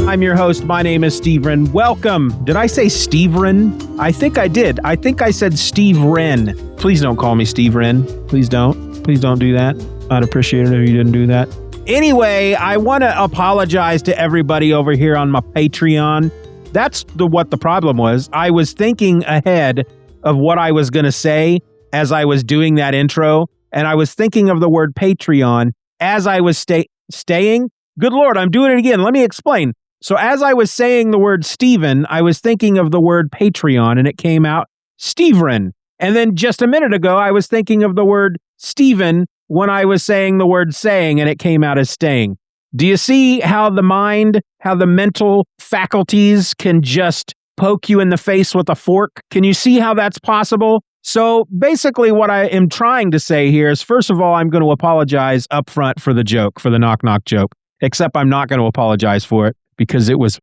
I'm your host. My name is Steven. Welcome. Did I say Steve Wren? I think I did. I think I said Steve Wren. Please don't call me Steve Wren. Please don't. Please don't do that. I'd appreciate it if you didn't do that. Anyway, I want to apologize to everybody over here on my Patreon. That's what the problem was. I was thinking ahead of what I was going to say as I was doing that intro, and I was thinking of the word Patreon as I was staying. Good Lord, I'm doing it again. Let me explain. So as I was saying the word Steven, I was thinking of the word Patreon, and it came out Steven. And then just a minute ago, I was thinking of the word Steven when I was saying the word saying, and it came out as staying. Do you see how the mind, how the mental faculties can just poke you in the face with a fork? Can you see how that's possible? So basically what I am trying to say here is, first of all, I'm going to apologize up front for the joke, for the knock-knock joke, except I'm not going to apologize for it, because it was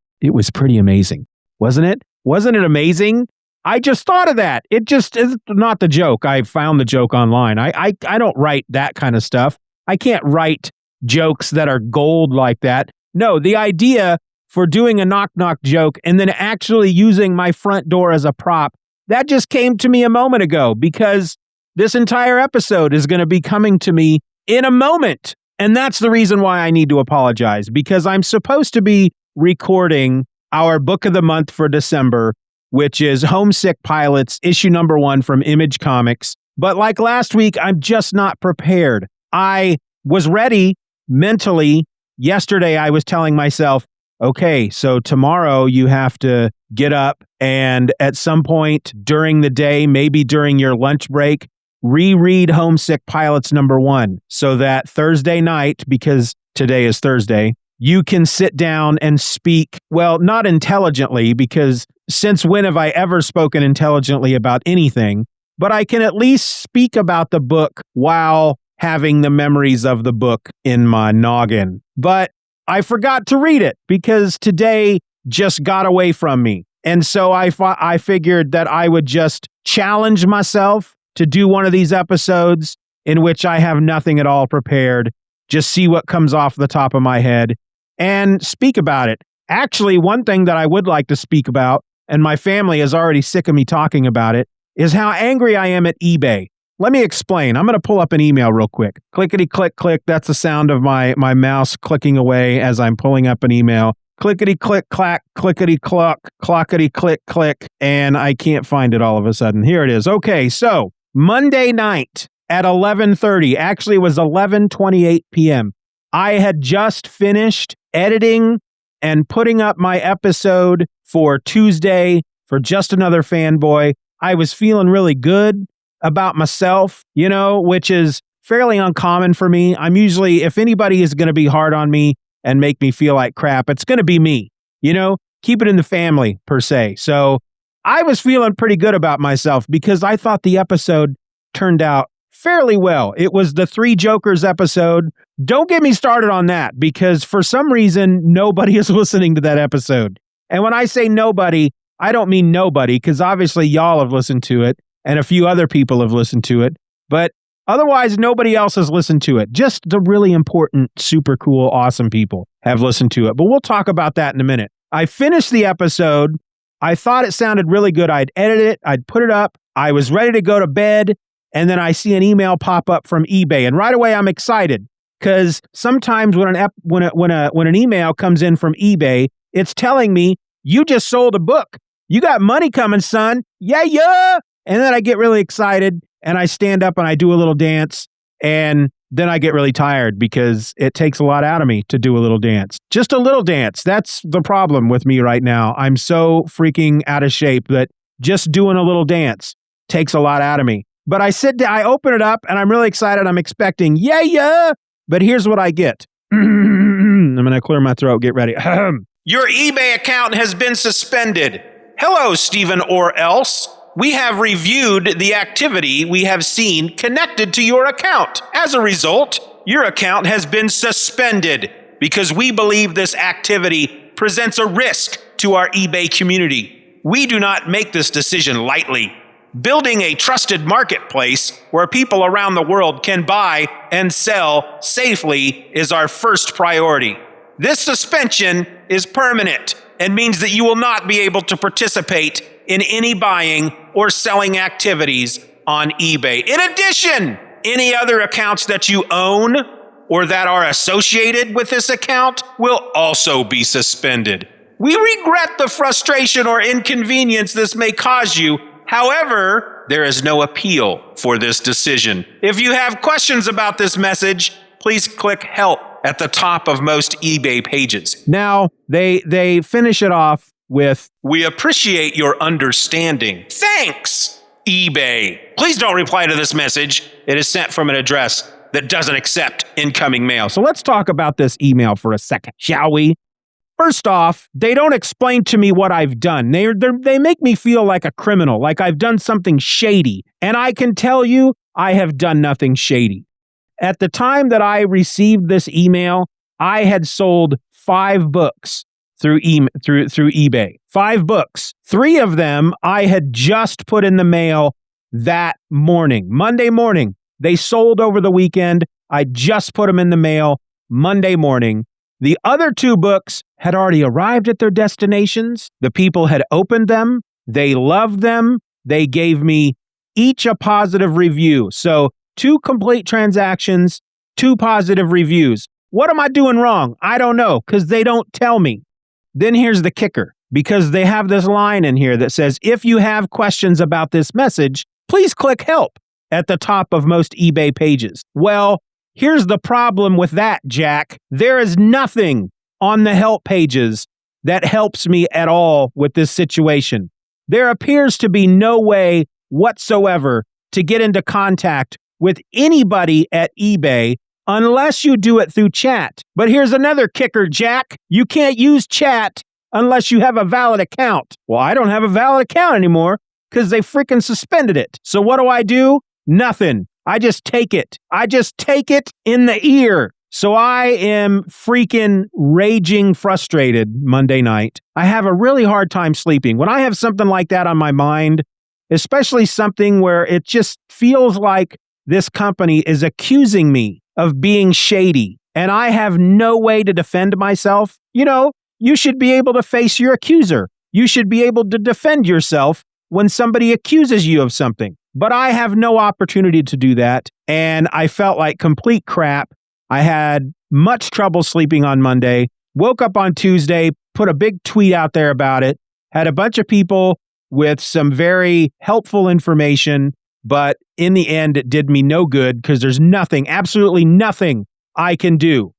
pretty amazing, wasn't it? Wasn't it amazing? I just thought of that. It just is not the joke. I found the joke online. I don't write that kind of stuff. I can't write jokes that are gold like that. No, the idea for doing a knock-knock joke and then actually using my front door as a prop, that just came to me a moment ago, because this entire episode is going to be coming to me in a moment. And that's the reason why I need to apologize, because I'm supposed to be recording our book of the month for December, which is Homesick Pilots, issue number 1 from Image Comics. But like last week, I'm just not prepared. I was ready mentally. Yesterday, I was telling myself, okay, so tomorrow you have to get up and at some point during the day, maybe during your lunch break, reread Homesick Pilots number 1, so that Thursday night, because today is Thursday, you can sit down and speak, well, not intelligently, because since when have I ever spoken intelligently about anything? But I can at least speak about the book while having the memories of the book in my noggin. But I forgot to read it because today just got away from me. And so I figured that I would just challenge myself to do one of these episodes in which I have nothing at all prepared, just see what comes off the top of my head and speak about it. Actually, one thing that I would like to speak about, and my family is already sick of me talking about it, is how angry I am at eBay. Let me explain. I'm going to pull up an email real quick. Clickety click click. That's the sound of my mouse clicking away as I'm pulling up an email. Clickety click clack, clickety cluck, clockety click click, and I can't find it all of a sudden. Here it is. Okay, so Monday night at 11:30, actually it was 11:28 p.m. I had just finished editing and putting up my episode for Tuesday for Just Another Fanboy. I was feeling really good about myself, which is fairly uncommon for me. I'm usually, if anybody is going to be hard on me and make me feel like crap, it's going to be me, keep it in the family per se. So I was feeling pretty good about myself because I thought the episode turned out fairly well. It was the Three Jokers episode. Don't get me started on that, because for some reason, nobody is listening to that episode. And when I say nobody, I don't mean nobody, because obviously y'all have listened to it and a few other people have listened to it. But otherwise, nobody else has listened to it. Just the really important, super cool, awesome people have listened to it. But we'll talk about that in a minute. I finished the episode. I thought it sounded really good. I'd edit it. I'd put it up. I was ready to go to bed. And then I see an email pop up from eBay. And right away, I'm excited, because sometimes when an email comes in from eBay, it's telling me, you just sold a book. You got money coming, son. Yeah. And then I get really excited. and I stand up and I do a little dance, and then I get really tired because it takes a lot out of me to do a little dance. Just a little dance. That's the problem with me right now. I'm so freaking out of shape that just doing a little dance takes a lot out of me. But I sit down, I open it up, and I'm really excited. I'm expecting, yeah. But here's what I get. I'm going to clear my throat. Get ready. Your eBay account has been suspended. Hello, Steeven Orr Else. We have reviewed the activity we have seen connected to your account. As a result, your account has been suspended because we believe this activity presents a risk to our eBay community. We do not make this decision lightly. Building a trusted marketplace where people around the world can buy and sell safely is our first priority. This suspension is permanent and means that you will not be able to participate in any buying or selling activities on eBay. In addition, any other accounts that you own or that are associated with this account will also be suspended. We regret the frustration or inconvenience this may cause you. However, there is no appeal for this decision. If you have questions about this message, please click Help at the top of most eBay pages. Now, they finish it off with, "We appreciate your understanding. Thanks, eBay." Please don't reply to this message. It is sent from an address that doesn't accept incoming mail. So let's talk about this email for a second, shall we? First off, they don't explain to me what I've done. They make me feel like a criminal, like I've done something shady. And I can tell you, I have done nothing shady. At the time that I received this email, I had sold 5 books through eBay. 5 books. 3 of them I had just put in the mail that morning, Monday morning. They sold over the weekend. I just put them in the mail Monday morning. The other 2 books had already arrived at their destinations. The people had opened them. They loved them. They gave me each a positive review. So 2 complete transactions, 2 positive reviews. What am I doing wrong? I don't know, because they don't tell me. Then here's the kicker, because they have this line in here that says, if you have questions about this message, please click Help at the top of most eBay pages. Well, here's the problem with that, Jack. There is nothing on the help pages that helps me at all with this situation. There appears to be no way whatsoever to get into contact with anybody at eBay unless you do it through chat. But here's another kicker, Jack. You can't use chat unless you have a valid account. Well, I don't have a valid account anymore because they freaking suspended it. So what do? Nothing. I just take it. I just take it in the ear. So I am freaking raging frustrated Monday night. I have a really hard time sleeping. When I have something like that on my mind, especially something where it just feels like this company is accusing me of being shady, and I have no way to defend myself. You know, you should be able to face your accuser. You should be able to defend yourself when somebody accuses you of something. But I have no opportunity to do that, and I felt like complete crap. I had much trouble sleeping on Monday, woke up on Tuesday, put a big tweet out there about it, had a bunch of people with some very helpful information, but in the end, it did me no good because there's nothing, absolutely nothing I can do.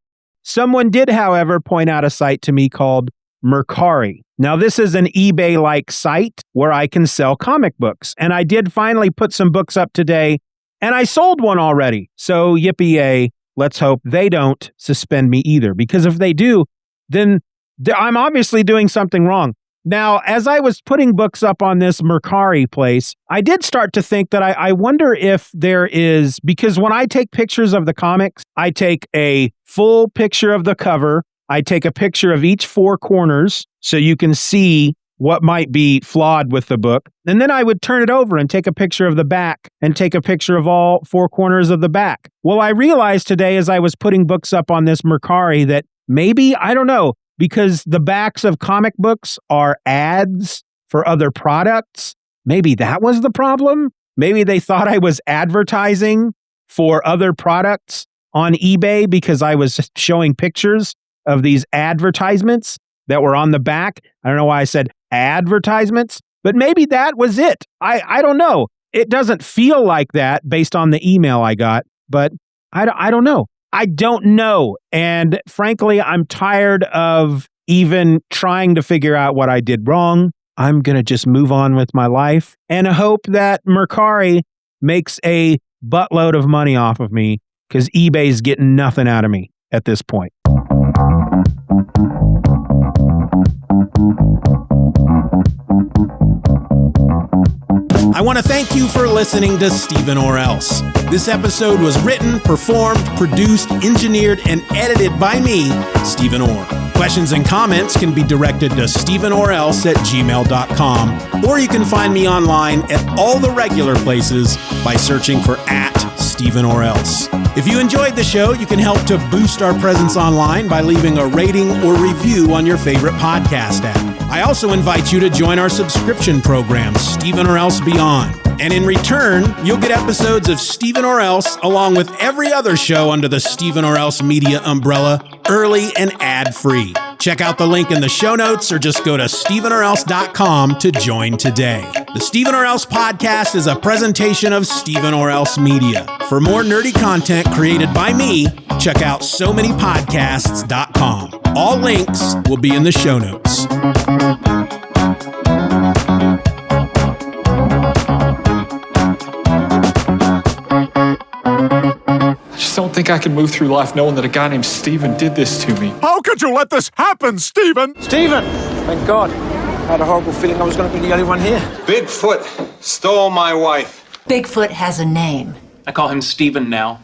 Someone did, however, point out a site to me called Mercari. Now, this is an eBay-like site where I can sell comic books, and I did finally put some books up today, and I sold one already. So, yippee-yay. Let's hope they don't suspend me either, because if they do, then I'm obviously doing something wrong. Now, as I was putting books up on this Mercari place, I did start to think that I wonder if there is, because when I take pictures of the comics, I take a full picture of the cover, I take a picture of each 4 corners so you can see what might be flawed with the book, and then I would turn it over and take a picture of the back and take a picture of all 4 corners of the back. Well, I realized today as I was putting books up on this Mercari that maybe, I don't know, because the backs of comic books are ads for other products. Maybe that was the problem. Maybe they thought I was advertising for other products on eBay because I was showing pictures of these advertisements that were on the back. I don't know why I said advertisements, but maybe that was it. I don't know. It doesn't feel like that based on the email I got, but I don't know. I don't know. And frankly, I'm tired of even trying to figure out what I did wrong. I'm going to just move on with my life and hope that Mercari makes a buttload of money off of me, because eBay's getting nothing out of me at this point. I want to thank you for listening to Steeven Orr Else. This episode was written, performed, produced, engineered, and edited by me, Steeven Orr. Questions and comments can be directed to stevenorelse@gmail.com, or you can find me online at all the regular places by searching for @Steeven Orr Else. If you enjoyed the show, you can help to boost our presence online by leaving a rating or review on your favorite podcast app. I also invite you to join our subscription program, Steeven Orr Else Beyond. And in return, you'll get episodes of Steeven Orr Else along with every other show under the Steeven Orr Else media umbrella, early and ad-free. Check out the link in the show notes or just go to SteevenOrElse.com to join today. The Steeven Orr Else podcast is a presentation of Steeven Orr Else Media. For more nerdy content created by me, check out SoManyPodcasts.com. All links will be in the show notes. I just don't think I can move through life knowing that a guy named Steeven did this to me. How could you let this happen, Steeven? Steeven! Thank God. I had a horrible feeling I was going to be the only one here. Bigfoot stole my wife. Bigfoot has a name. I call him Steeven now.